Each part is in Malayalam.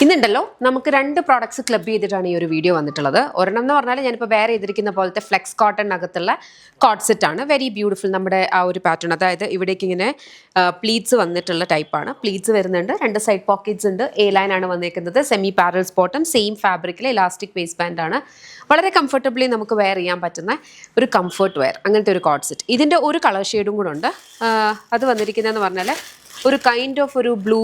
ഇന്നുണ്ടല്ലോ നമുക്ക് രണ്ട് പ്രോഡക്ട്സ് ക്ലബ് ചെയ്തിട്ടാണ് ഈ ഒരു വീഡിയോ വന്നിട്ടുള്ളത്. ഒരെണ്ണം എന്ന് പറഞ്ഞാൽ ഞാനിപ്പോൾ വേറെ ചെയ്തിരിക്കുന്ന പോലത്തെ ഫ്ലെക്സ് കോട്ടണിനകത്തുള്ള കോട്ട് സെറ്റ് ആണ്. Very beautiful. നമ്മുടെ ആ ഒരു പാറ്റേൺ, അതായത് ഇവിടേക്ക് ഇങ്ങനെ പ്ലീറ്റ്സ് വന്നിട്ടുള്ള ടൈപ്പാണ്. പ്ലീറ്റ്സ് വരുന്നുണ്ട്, രണ്ട് സൈഡ് പോക്കറ്റ്സ് ഉണ്ട്, എ ലൈൻ ആണ് വന്നിരിക്കുന്നത്, സെമി പാരൽസ് ബോട്ടം, സെയിം ഫാബ്രിക്കിൽ ഇലാസ്റ്റിക് വേസ്റ്റ് ബാൻഡ് ആണ്. വളരെ കംഫർട്ടബിളി നമുക്ക് വെയർ ചെയ്യാൻ പറ്റുന്ന ഒരു കംഫർട്ട് വെയർ, അങ്ങനത്തെ ഒരു കോട്ട് സെറ്റ്. ഇതിൻ്റെ ഒരു കളർ ഷെയ്ഡും കൂടെ ഉണ്ട്. അത് വന്നിരിക്കുന്നതെന്ന് പറഞ്ഞാൽ ഒരു കൈൻഡ് ഓഫ് ഒരു ബ്ലൂ,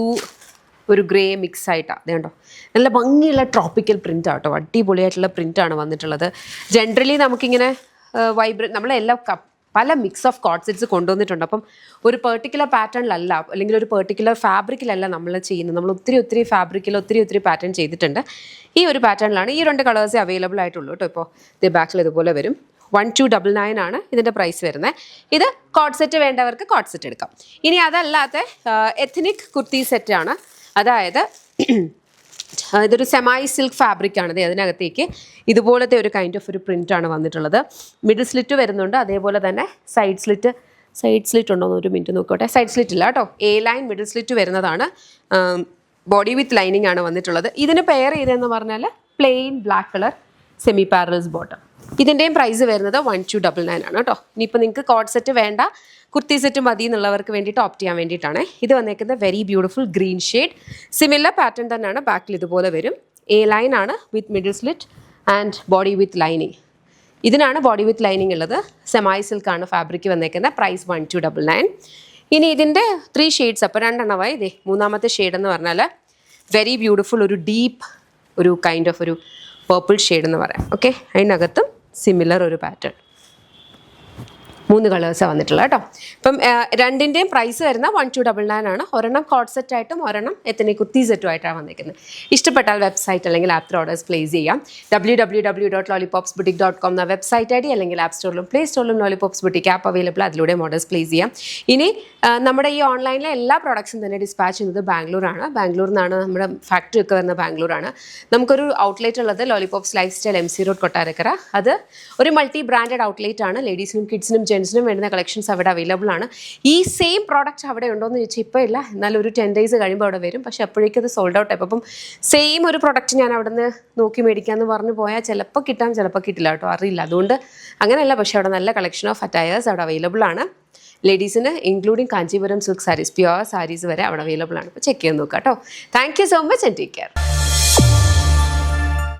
ഒരു ഗ്രേ മിക്സ് ആയിട്ടാണ്. അതുകൊണ്ടോ നല്ല ഭംഗിയുള്ള ട്രോപ്പിക്കൽ പ്രിൻ്റ് ആട്ടോ, അടിപൊളിയായിട്ടുള്ള പ്രിൻ്റാണ് വന്നിട്ടുള്ളത്. ജനറലി നമുക്കിങ്ങനെ നമ്മളെല്ലാം പല മിക്സ് ഓഫ് കോട്ട് സെറ്റ്സ് കൊണ്ടുവന്നിട്ടുണ്ട്. അപ്പം ഒരു പെർട്ടിക്കുലർ പാറ്റേണിലല്ല, അല്ലെങ്കിൽ ഒരു പെർട്ടിക്കുലർ ഫാബ്രിക്കിലല്ല നമ്മൾ ചെയ്യുന്നത്. നമ്മൾ ഒത്തിരി ഫാബ്രിക്കിൽ ഒത്തിരി പാറ്റേൺ ചെയ്തിട്ടുണ്ട്. ഈ ഒരു പാറ്റേണിലാണ് ഈ രണ്ട് കളേഴ്സേ അവൈലബിൾ ആയിട്ടുള്ളൂ കേട്ടോ. ഇപ്പോൾ ഇത് ബാക്കിൽ ഇതുപോലെ വരും. 1299 ആണ് ഇതിൻ്റെ പ്രൈസ് വരുന്നത്. ഇത് കോട്ട് സെറ്റ് വേണ്ടവർക്ക് കോട്ട് സെറ്റ് എടുക്കാം. ഇനി അതല്ലാത്ത എത്നിക് കുർത്തി സെറ്റാണ്. അതായത് ഇതൊരു സെമായി സിൽക്ക് ഫാബ്രിക് ആണ്. അതിനകത്തേക്ക് ഇതുപോലത്തെ ഒരു കൈൻഡ് ഓഫ് ഒരു പ്രിൻ്റാണ് വന്നിട്ടുള്ളത്. മിഡിൽ സ്ലിറ്റ് വരുന്നുണ്ട്, അതേപോലെ തന്നെ സൈഡ് സ്ലിറ്റ് ഉണ്ടോ എന്ന് ഒരു മിനിറ്റ് നോക്കട്ടെ. സൈഡ് സ്ലിറ്റ് ഇല്ല കേട്ടോ, എ ലൈൻ മിഡിൽ സ്ലിറ്റ് വരുന്നതാണ്. ബോഡി വിത്ത് ലൈനിങ് ആണ് വന്നിട്ടുള്ളത്. ഇതിന് പെയർ ചെയ്തതെന്ന് പറഞ്ഞാൽ plain black colour semi parallels bottom. ഇതിൻ്റെയും പ്രൈസ് വരുന്നത് 1299 ആണ് കേട്ടോ. ഇനിയിപ്പോൾ നിങ്ങൾക്ക് കോട്ട് സെറ്റ് വേണ്ട, കുർത്തി സെറ്റ് മതി എന്നുള്ളവർക്ക് വേണ്ടിയിട്ട് ഓപ്റ്റ് ചെയ്യാൻ വേണ്ടിയിട്ടാണ് ഇത് വന്നേക്കുന്നത്. Very beautiful green shade, similar pattern തന്നെയാണ്. ബാക്കിൽ ഇതുപോലെ വരും, എ ലൈൻ ആണ് with middle slit and body with lining. ഇതിനാണ് ബോഡി വിത്ത് ലൈനിങ് ഉള്ളത്. സെമായി സിൽക്കാണ് ഫാബ്രിക് വന്നേക്കുന്നത്. പ്രൈസ് 1299. ഇനി ഇതിൻ്റെ 3 ഷെയ്ഡ്സ്, അപ്പോൾ രണ്ടെണ്ണമായി. ഇതേ മൂന്നാമത്തെ ഷെയ്ഡ് എന്ന് പറഞ്ഞാൽ വെരി ബ്യൂട്ടിഫുൾ ഒരു ഡീപ്പ് ഒരു കൈൻഡ് ഓഫ് ഒരു പേർപ്പിൾ ഷെയ്ഡ് എന്ന് പറയാം. ഓക്കെ, അതിനകത്തും സിമിലർ ഒരു പാറ്റേൺ. 3 കളേഴ്സാണ് വന്നിട്ടുള്ളത് കേട്ടോ. ഇപ്പം രണ്ടിൻ്റെയും പ്രൈസ് വരുന്ന 1299 ആണ്. ഒരെണ്ണം കോട്ട് സെറ്റായിട്ടും ഒരെണ്ണം എത്തനിക് കുർത്തി സെറ്റുമായിട്ടാണ് വന്നിരിക്കുന്നത്. ഇഷ്ടപ്പെട്ടാൽ വെബ്സൈറ്റ് അല്ലെങ്കിൽ ആപ്പ് ത്രൂ ഓർഡേഴ്സ് പ്ലേസ് ചെയ്യാം. www.lollipopsboutique.com എന്ന വെബ്സൈറ്റ് ID, അല്ലെങ്കിൽ ആപ്പ് സ്റ്റോറിലും പ്ലേ സ്റ്റോറിലും ലോളിപോപ്സ് ബുട്ടിക് ആപ്പ് അവൈലബിൾ. അതിലൂടെ ഓർഡേഴ്സ് പ്ലേസ് ചെയ്യാം. ഇനി നമ്മുടെ ഈ ഓൺലൈനിലെ എല്ലാ പ്രോഡക്ട്സും തന്നെ ഡിസ്പാച്ച് ചെയ്യുന്നത് ബാംഗ്ലൂരാണ്. ബാംഗ്ലൂരിൽ നിന്നാണ് നമ്മുടെ ഫാക്ടറി ഒക്കെ വരുന്നത്, ബാംഗ്ലൂരാണ്. നമുക്കൊരു ഔട്ട്ലെറ്റ് ഉള്ളത് lollipops life style MC road Kottarakkara. അത് ഒരു മൾട്ടി ബ്രാൻഡഡ് ഔട്ട്ലെറ്റ് ആണ്. ലേഡീസിനും കിഡ്സിനും ജെൻസിനും വേണ്ടുന്ന കളക്ഷൻസ് അവിടെ അവൈലബിൾ ആണ്. ഈ സെയിം പ്രോഡക്റ്റ് അവിടെ ഉണ്ടോയെന്ന് ചോദിച്ചാൽ ഇപ്പോൾ ഇല്ല, എന്നാലും ഒരു 10 days കഴിയുമ്പോൾ അവിടെ വരും. പക്ഷേ അപ്പോഴേക്കും അത് സോൾഡ് ഔട്ട് ആയപ്പോൾ, അപ്പം സെയിം ഒരു പ്രൊഡക്റ്റ് ഞാൻ അവിടെ നിന്ന് നോക്കി മേടിക്കാമെന്ന് പറഞ്ഞു പോയാൽ ചിലപ്പോൾ കിട്ടാം, ചിലപ്പോൾ കിട്ടില്ല കേട്ടോ, അറിയില്ല. അതുകൊണ്ട് അങ്ങനെയല്ല. പക്ഷേ അവിടെ നല്ല കളക്ഷൻ ഓഫ് അറ്റയേഴ്സ് അവിടെ അവൈലബിൾ ആണ്. ലേഡീസിന് including Kanchipuram silk sarees, pure sarees വരെ അവിടെ അവൈലബിൾ ആണ്. അപ്പോൾ ചെക്ക് ചെയ്ത് നോക്കാം കേട്ടോ. Thank you so much and take care.